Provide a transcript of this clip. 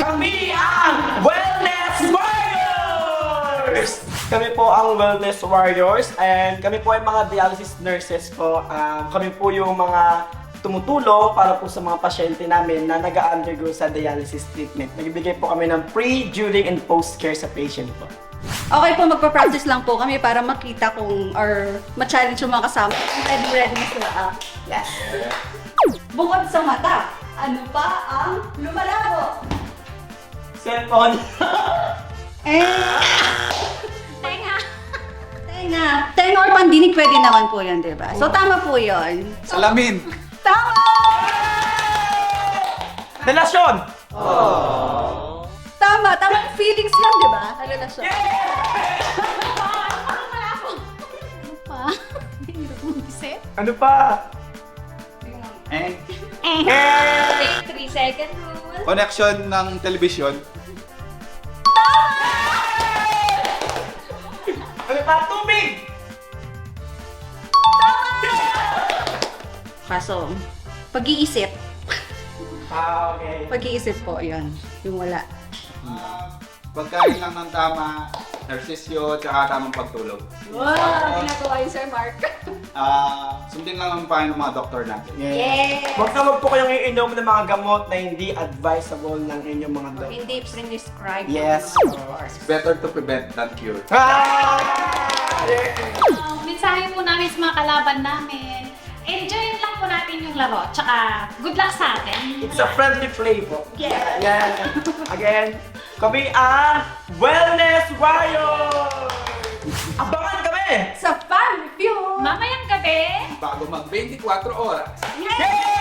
Kami ang Wellness Warriors! Kami po ang Wellness Warriors and kami po ay mga dialysis nurses po. Kami po yung mga tumutulong para po sa mga pasyente namin na nag-undergo sa dialysis treatment. Nagbibigay po kami ng pre, during, and post-care sa patient po. Okay po, magpa-practice lang po kami para makita kung or ma-challenge yung mga kasama. Ready na sila. Yes. Bukod sa mata, ano pa ang lumalabo? Cellphone. Tenga or pandinig, pwede naman po yun, di ba? So, tama po yun. Salamin! Tama! Relasyon. Tama! Feelings lang, di ba? Relasyon. Ano pa? Hirap mag-isip. Ano pa? Eh, 3-second rule. connection ng telebisyon. Ano pa? Tubig. Kaso, pag-iisip. Okay. Pag-iisip po, yun. Yung wala. Pagkain lang ng tama, ehersisyo, tsaka tamang pagtulog. Wow! Ginagawa yun, Sir Mark. Sundin lang ang payo ng mga doktor natin. Yes. Wag po kayong iinom ng mga gamot na hindi advisable ng inyong mga doktor. Hindi prescribe. Yes. It's better to prevent than cure. Mensahe po namin sa mga kalaban namin. Enjoy lang po natin yung laro. Tsaka, good luck sa atin. It's a friendly play po. Yeah. Yan. Again, kami ang Wellness Warriors! Abangan kami! Sa Family Feud! Mamayang gabi, Bago mag 24 oras. Yay!